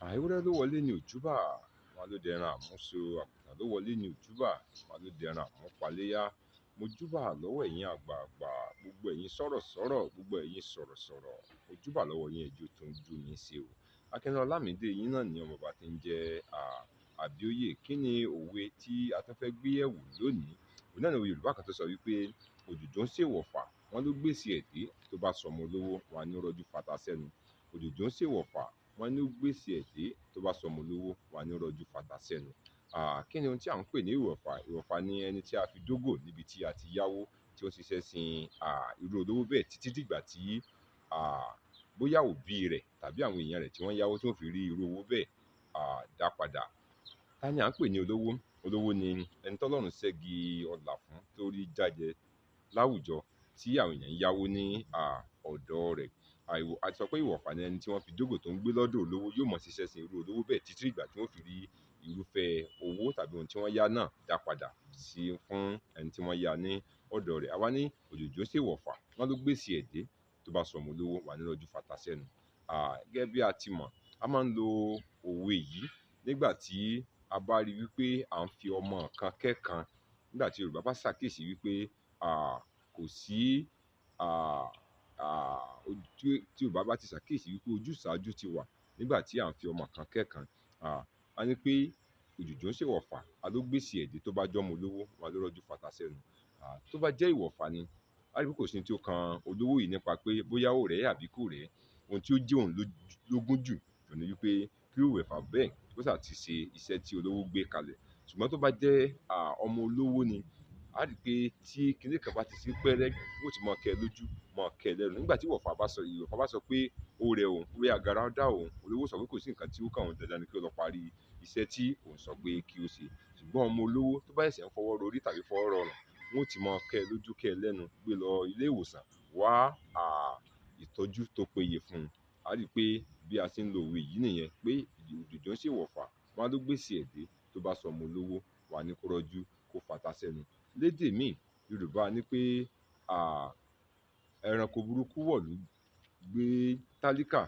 Ewúrẹ́ ló wọlé ní òjúbà, wọn ló dẹran àmúso. Àgùntàn ló wọlé ní òjúbà, wọn ló dẹran àmúpaléyá. Mo júbà lọ́wọ́ ẹ̀yin àgbààgbà, gbogbo ẹ̀yin sọ̀rọ̀sọ̀rọ̀, gbogbo ẹ̀yin sọ̀rọ̀sọ̀rọ̀. Mo júbà lọ́wọ́ yín, ẹjọ́ tó ń jú mi ṣe o. Akínọlá Ọlámídé yín náà ni ọmọ bàbá tí ń jẹ́ Àbíóyè. Kí ni òwe tí a tún fẹ́ gbé yẹ̀wò lónìí? Òun náà ni òwe Yorùbá kan tó sọ wípé òjòjò ń ṣèwọ̀fà, wọn ló gbèsè ẹ̀ dé, tó bá sọmọ olówó wọn á ní ó rọ́jú fata sẹ́nu. Òjòjò ń ṣèwọ̀fà, wọn ní ó gbèsè ẹ̀ dé, tó bá sọmọ olówó wọn á ní ó rọ́jú fata sẹ́nu. Kí ni ohun tí à ń pè ní ìwọ̀fà? Ìwọ̀fà ni ẹni tí a fi dógò níbi tí a ti yáwó, tí ó ń ṣiṣẹ́ sin irú olówó bẹ́ẹ̀ títí dìgbà tí bóyá òbí rẹ̀ tàbí àwọn èèyàn rẹ̀ tí wọ́n yáwó tí wọ́n fi rí irú owó bẹ́ẹ̀ dá padà. Ta ni à ń pè ní olówó? Olówó ni ẹni tọ́lọ́run ṣẹ́gi ọlà fún, tó rí jájẹ láwùjọ, tí àwọn èèyàn ń yáwó ní ọ̀dọ̀ rẹ̀. A ti sọ pé ìwọ̀fà ni ẹni tí wọ́n fi dógò tó ń gbé lọ́dọ̀ olówó, yóò mọ̀ ṣiṣẹ́ sin irú olówó bẹ́ẹ̀ títí dìgbà tí wọ́n fi rí irúfẹ́ owó tàbí ohun tí wọ́n yá náà dá padà sí fún ẹni tí wọ́n yá ní ọ̀dọ̀ rẹ̀. Àwa ní òjòjò ṣèwọ̀fà, wọn ló gbèsè ẹ̀ dé, tó bá sọmọ olówó wọn á ní ó rọ́jú fata sẹ́nu. Gẹ́gẹ́ bí a ti mọ̀, a máa ń lo òwe yìí nígbà tí a bá rí wípé à ń fi ọmọ kan kẹ́kan. Nígbà tí Yorùbá bá ṣàkíyèsí wípé kò sí tí Yorùbá bá ti ṣàkíyèsí wípé ojúsàájú ti wà nígbà tí à ń fi ọmọ kan kẹ́kan, a ní pé òjòjò ń ṣèwọ̀fà, a ló gbèsè ẹ̀ dé, tó bá jọ́mọ olówó wọn á ló rọ́jú fata sẹ́nu. Tó bá jẹ́ ìwọ̀fà ni, a rí pé kò sí ohun tí ó kan olówó yìí nípa pé bóyá ó rẹ̀ ẹ́ àbí kò rẹ̀ ẹ́. Ohun tí ó jẹ́ òun lógún jù ni wípé kí ìwọ̀fà bẹ́ẹ̀ kó ṣáà ti ṣe iṣẹ́ tí olówó gbé kalẹ̀. Ṣùgbọ́n tó bá jẹ́ ọmọ olówó ni, a rí pé tí kinní kan bá ti ṣí pẹ́rẹ́, yóò ti máa kẹ́ ẹ lójú, máa kẹ́ ẹ lẹ́nu. Nígbà tí ìwọ̀fà bá sọ pé ó rẹ òun, bóyá agara dá òun, olówó sọ pé kò sí nǹkan tí ó kàn òun, dandan ni kí ó lọ parí iṣẹ́ tí òun sọ pé kí ó ṣe. Ṣùgbọ́n ọmọ olówó tó bá ṣẹ̀ṣẹ̀ ń fọwọ́ rorí tàbí fọwọ́ rọrùn, wọn ó ti máa kẹ́ ẹ lójú, kẹ́ ẹ lẹ́nu, gbé lọ ilé ìwòsàn, wá ìtọ́jú tó péye fún un. A rí pé bí a ṣe ń lo òwe yìí nìyẹn, pé òjòjò ń ṣèwọ̀fà, wọn ló gbèsè ẹ̀ dé, tó bá sọmọ olówó wọn á ní kó rọ́jú kó fata sẹ́nu. Lédè míì, Yorùbá ní pé ẹranko burúkú wọ̀lú gbé tálíkà,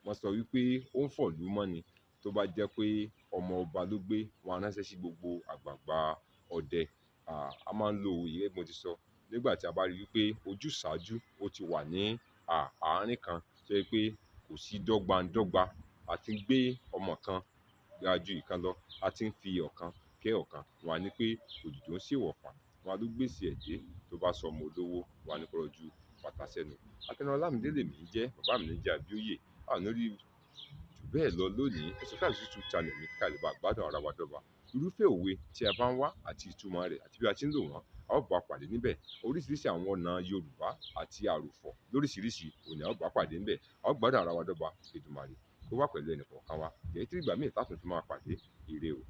wọ́n sọ wípé ó ń fọ̀lú mọ́ ni. Tó bá jẹ́ pé ọmọ ọba ló gbé, wọn á ránṣẹ́ sí gbogbo àgbààgbà ọdẹ. A máa ń lo òwe yìí, gẹ́gẹ́ bí mo ti sọ, nígbà tí a bá rí wípé ojúsàájú ó ti wà ní àárín kan, tó jẹ́ pé kò sí dọ́gba-n-dọ́gba, a ti ń gbé ọmọ kan ga ju ìkan lọ, a ti ń fi ọ̀kan kẹ́ ọ̀kan. Wọn á ní pé òjòjò ń ṣèwọ̀fà, wọn ló gbèsè ẹ̀ dé, tó bá sọmọ olówó wọn á ní kó rọ́jú fata sẹ́nu. Akínọlá Ọlámídé lèmi ń jẹ́, bàbá mi ní jẹ́ Àbíóyè. A ò ní rí jù bẹ́ẹ̀ lọ lónìí. Ẹ subscribe sí YouTube channel mi ká lè bá gbádùn ara wa dọ́ba. Irúfẹ́ òwe tí a bá ń wá àti ìtumọ̀ rẹ̀ àti bí a ti ń lò wọ́n, a ó bá pàdé níbẹ̀. Oríṣiríṣi àwọn ọ̀nà Yorùbá àti àròfọ̀ lóríṣiríṣi òun ni a ó bá pàdé níbẹ̀. A ó gbádùn ara wa dọ́ba. Èdùmàrè kó wà pẹ̀lú ẹnì kọ̀ọ̀kan wa. Títí ìgbà míì tá tún fi máa pàdé. Ire o.